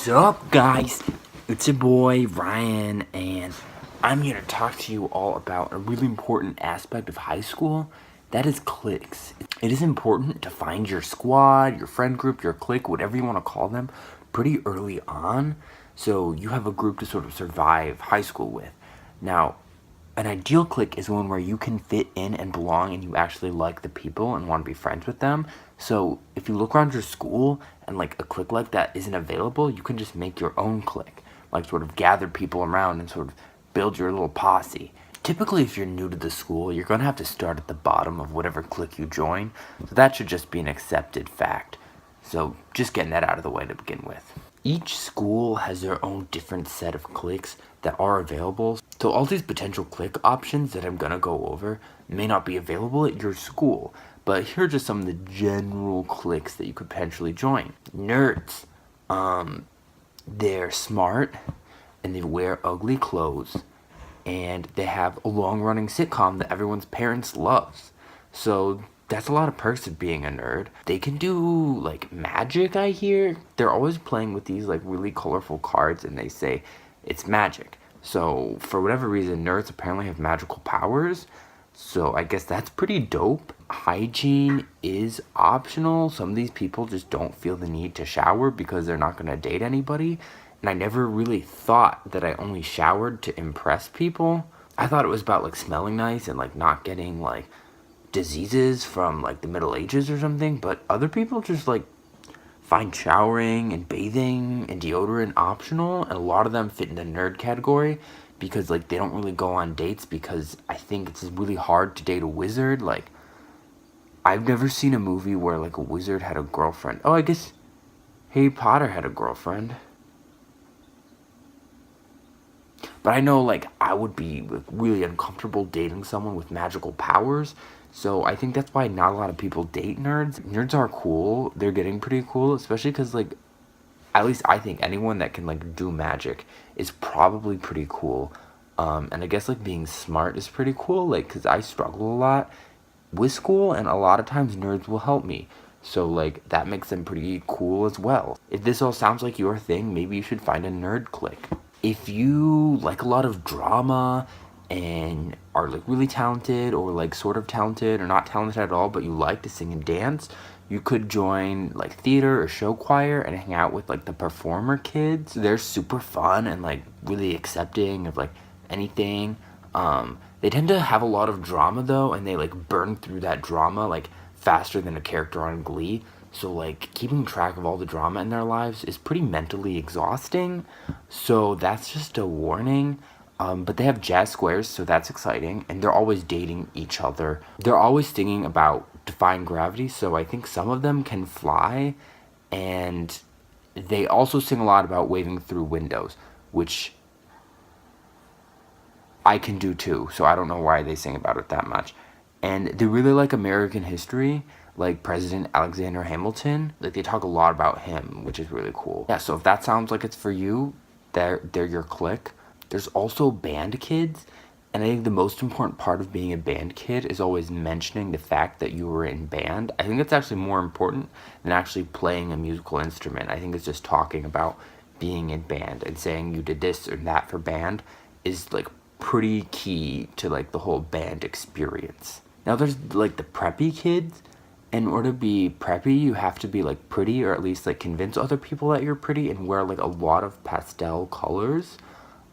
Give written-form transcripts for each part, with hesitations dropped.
Sup, guys? It's your boy Ryan, and I'm here to talk to you all about a really important aspect of high school. That is cliques. It is important to find your squad, your friend group, your clique, whatever you want to call them, pretty early on, so you have a group to sort of survive high school with. Now, an ideal clique is one where you can fit in and belong and you actually like the people and want to be friends with them. So if you look around your school and like a clique like that isn't available, you can just make your own clique. Like sort of gather people around and sort of build your little posse. Typically, if you're new to the school, you're going to have to start at the bottom of whatever clique you join. So that should just be an accepted fact. So just getting that out of the way to begin with. Each school has their own different set of cliques that are available. So all these potential clique options that I'm gonna go over may not be available at your school, but here are just some of the general cliques that you could potentially join. Nerds. They're smart and they wear ugly clothes and they have a long-running sitcom that everyone's parents loves. So that's a lot of perks of being a nerd. They can do like magic, I hear. They're always playing with these like really colorful cards and they say it's magic. So for whatever reason, nerds apparently have magical powers. So I guess that's pretty dope. Hygiene is optional. Some of these people just don't feel the need to shower because they're not going to date anybody. And I never really thought that I only showered to impress people. I thought it was about like smelling nice and like not getting like diseases from like the Middle Ages or something, but other people just like find showering and bathing and deodorant optional, and a lot of them fit in the nerd category because like they don't really go on dates because I think it's really hard to date a wizard. Like I've never seen a movie where like a wizard had a girlfriend. Oh, I guess Harry Potter had a girlfriend. But I know, like, I would be like, really uncomfortable dating someone with magical powers. So I think that's why not a lot of people date nerds. Nerds are cool. They're getting pretty cool, especially because, like, at least I think anyone that can, like, do magic is probably pretty cool. And I guess, like, being smart is pretty cool, like, because I struggle a lot with school, and a lot of times nerds will help me. So, like, that makes them pretty cool as well. If this all sounds like your thing, maybe you should find a nerd clique. If you like a lot of drama and are like really talented or like sort of talented or not talented at all, but you like to sing and dance, you could join like theater or show choir and hang out with like the performer kids. They're super fun and like really accepting of like anything. They tend to have a lot of drama though, and they like burn through that drama like faster than a character on Glee. So, like, keeping track of all the drama in their lives is pretty mentally exhausting. So, that's just a warning. But they have jazz squares, so that's exciting. And they're always dating each other. They're always singing about defying gravity, so I think some of them can fly. And they also sing a lot about waving through windows, which I can do too. So, I don't know why they sing about it that much. And they really like American history, like President Alexander Hamilton. Like they talk a lot about him, which is really cool. Yeah, so if that sounds like it's for you, they're your clique. There's also band kids, and I think the most important part of being a band kid is always mentioning the fact that you were in band. I think it's actually more important than actually playing a musical instrument. I think it's just talking about being in band and saying you did this or that for band is like pretty key to like the whole band experience. Now there's like the preppy kids. In order to be preppy, you have to be like pretty, or at least like convince other people that you're pretty and wear like a lot of pastel colors.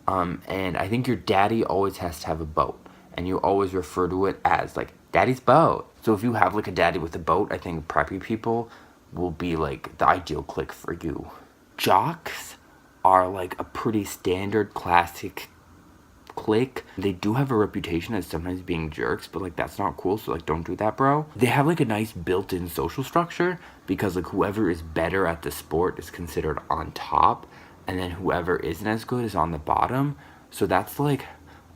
And I think your daddy always has to have a boat, and you always refer to it as like daddy's boat. So if you have like a daddy with a boat, I think preppy people will be like the ideal clique for you. Jocks are like a pretty standard classic clique. They do have a reputation as sometimes being jerks, but like that's not cool, so like don't do that, bro. They have like a nice built-in social structure because like whoever is better at the sport is considered on top, and then whoever isn't as good is on the bottom. So that's like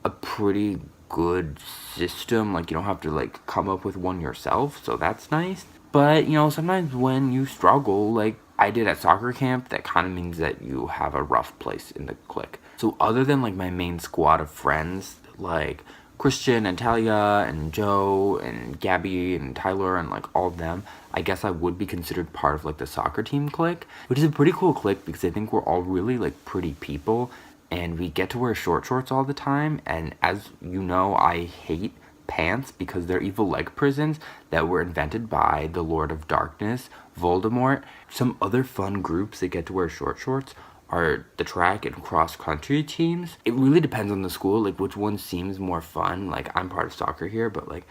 a pretty good system. Like you don't have to like come up with one yourself, so that's nice. But you know, sometimes when you struggle, like I did at soccer camp, that kind of means that you have a rough place in the clique. So other than like my main squad of friends, like Christian and Talia and Joe and Gabby and Tyler and like all of them, I guess I would be considered part of like the soccer team clique, which is a pretty cool clique because I think we're all really like pretty people and we get to wear short shorts all the time. And as you know, I hate pants because they're evil leg prisons that were invented by the Lord of Darkness, Voldemort. Some other fun groups that get to wear short shorts are the track and cross country teams. It really depends on the school, like which one seems more fun. Like I'm part of soccer here, but like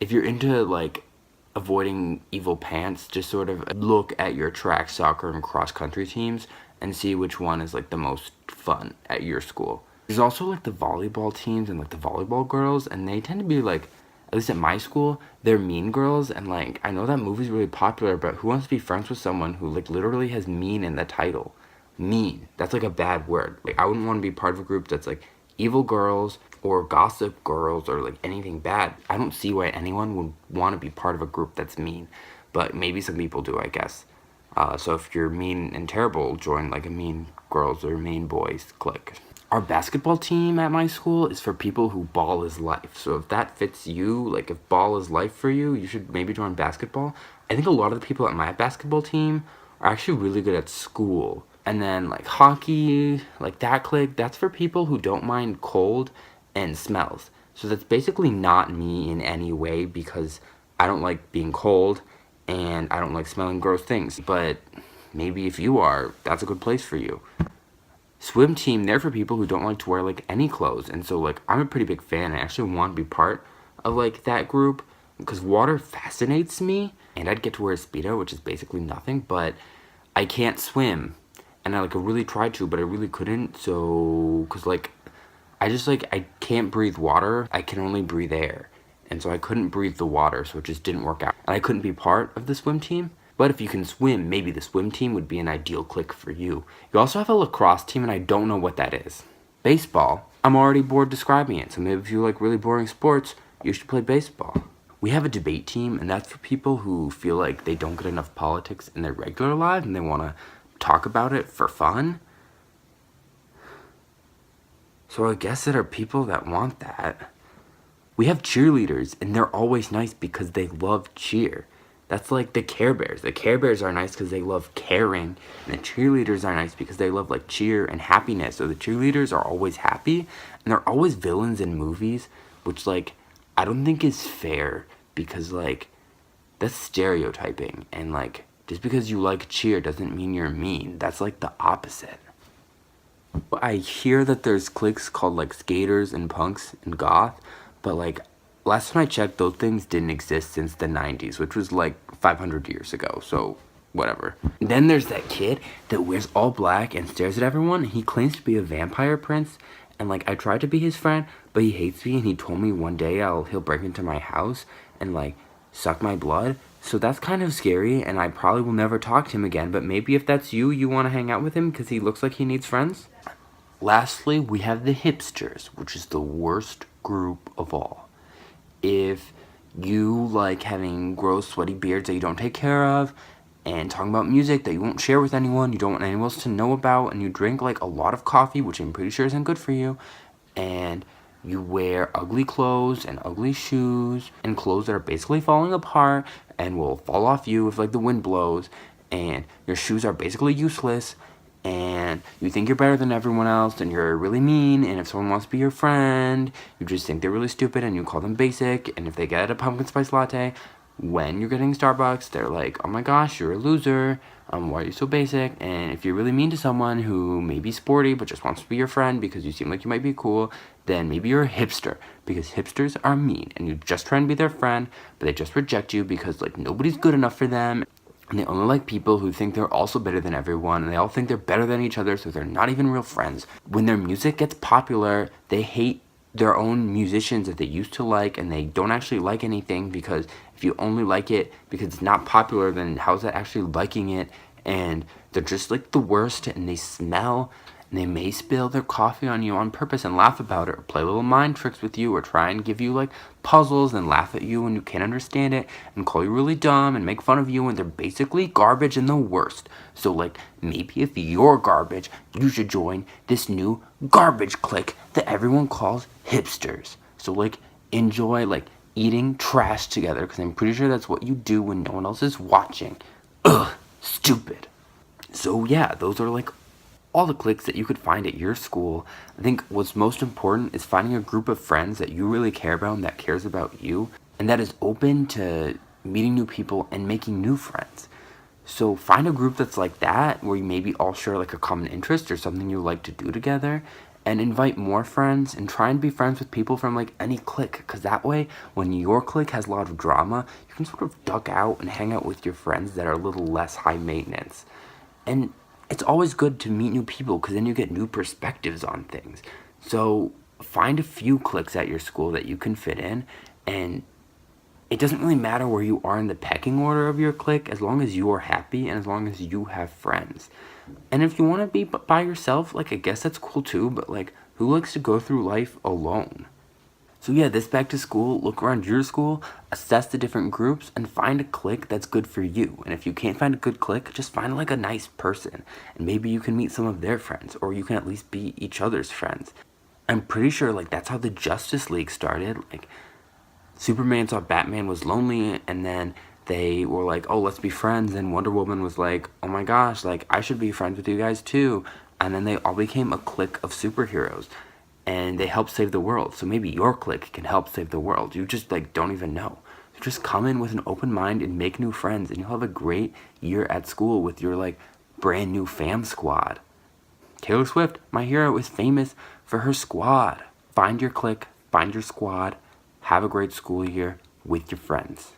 if you're into like avoiding evil pants, just sort of look at your track, soccer, and cross country teams and see which one is like the most fun at your school. There's also like the volleyball teams and like the volleyball girls, and they tend to be like, at least at my school, they're mean girls. And like I know that movie's really popular, but who wants to be friends with someone who like literally has mean in the title? Mean, that's like a bad word. Like I wouldn't want to be part of a group that's like evil girls or gossip girls or like anything bad. I don't see why anyone would want to be part of a group that's mean, but maybe some people do, I guess. So if you're mean and terrible, join like a mean girls or mean boys clique. Our basketball team at my school is for people who ball is life. So if that fits you, like if ball is life for you, you should maybe join basketball. I think a lot of the people at my basketball team are actually really good at school. And then like hockey, like that clique, that's for people who don't mind cold and smells. So that's basically not me in any way because I don't like being cold and I don't like smelling gross things. But maybe if you are, that's a good place for you. Swim team, they're for people who don't like to wear like any clothes. And so like I'm a pretty big fan. I actually want to be part of like that group because water fascinates me and I'd get to wear a Speedo, which is basically nothing, but I can't swim. And I like I really tried to, but I really couldn't. So, cause like, I can't breathe water. I can only breathe air, and so I couldn't breathe the water. So it just didn't work out. And I couldn't be part of the swim team. But if you can swim, maybe the swim team would be an ideal clique for you. You also have a lacrosse team, and I don't know what that is. Baseball. I'm already bored describing it. So maybe if you like really boring sports, you should play baseball. We have a debate team, and that's for people who feel like they don't get enough politics in their regular lives, and they want to talk about it for fun. So I guess there are people that want that. We have cheerleaders, and they're always nice because they love cheer. That's like the Care Bears. The Care Bears are nice because they love caring, and the cheerleaders are nice because they love like cheer and happiness. So the cheerleaders are always happy, and they're always villains in movies, which like I don't think is fair because like that's stereotyping, and like just because you like cheer doesn't mean you're mean. That's like the opposite. I hear that there's cliques called like skaters and punks and goth, but like last time I checked, those things didn't exist since the 90s, which was like 500 years ago, so whatever. Then there's that kid that wears all black and stares at everyone. He claims to be a vampire prince, and like I tried to be his friend, but he hates me, and he told me one day he'll break into my house and like suck my blood. So that's kind of scary, and I probably will never talk to him again, but maybe if that's you, you want to hang out with him because he looks like he needs friends. Lastly, we have the hipsters, which is the worst group of all. If you like having gross, sweaty beards that you don't take care of, and talking about music that you won't share with anyone, you don't want anyone else to know about, and you drink like a lot of coffee, which I'm pretty sure isn't good for you, and you wear ugly clothes and ugly shoes and clothes that are basically falling apart and will fall off you if like the wind blows, and your shoes are basically useless, and you think you're better than everyone else, and you're really mean, and if someone wants to be your friend, you just think they're really stupid and you call them basic, and if they get a pumpkin spice latte when you're getting Starbucks, they're like, oh my gosh, you're a loser, why are you so basic? And if you're really mean to someone who may be sporty but just wants to be your friend because you seem like you might be cool, then maybe you're a hipster, because hipsters are mean and you just try and be their friend, but they just reject you because like nobody's good enough for them, and they only like people who think they're also better than everyone, and they all think they're better than each other, so they're not even real friends. When their music gets popular, they hate their own musicians that they used to like, and they don't actually like anything, because if you only like it because it's not popular, then how's that actually liking it? And they're just like the worst, and they smell, and they may spill their coffee on you on purpose and laugh about it, or play little mind tricks with you, or try and give you like puzzles and laugh at you when you can't understand it, and call you really dumb and make fun of you, and they're basically garbage and the worst. So like maybe if you're garbage, you should join this new garbage clique that everyone calls hipsters. So like enjoy like eating trash together, because I'm pretty sure that's what you do when no one else is watching. Ugh, stupid. So yeah, those are like all the cliques that you could find at your school. I think what's most important is finding a group of friends that you really care about and that cares about you, and that is open to meeting new people and making new friends. So find a group that's like that, where you maybe all share like a common interest or something you like to do together, and invite more friends and try and be friends with people from like any clique, because that way when your clique has a lot of drama, you can sort of duck out and hang out with your friends that are a little less high maintenance. And it's always good to meet new people, because then you get new perspectives on things. So find a few cliques at your school that you can fit in, and it doesn't really matter where you are in the pecking order of your clique, as long as you are happy and as long as you have friends. And if you want to be by yourself, like, I guess that's cool too, but like, who likes to go through life alone? So yeah, this back to school, look around your school, assess the different groups, and find a clique that's good for you. And if you can't find a good clique, just find like a nice person, and maybe you can meet some of their friends, or you can at least be each other's friends. I'm pretty sure like that's how the Justice League started. Like, Superman saw Batman was lonely, and then they were like, oh, let's be friends. And Wonder Woman was like, oh my gosh, like, I should be friends with you guys too. And then they all became a clique of superheroes, and they helped save the world. So maybe your clique can help save the world. You just like don't even know. So just come in with an open mind and make new friends, and you'll have a great year at school with your like brand new fam squad. Taylor Swift, my hero, is famous for her squad. Find your clique, find your squad, have a great school year with your friends.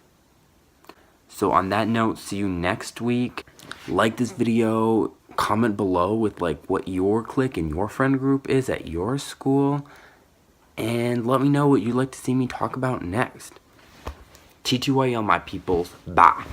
So on that note, see you next week. Like this video, comment below with like what your clique and your friend group is at your school, and let me know what you'd like to see me talk about next. TTYL, my peoples. Bye.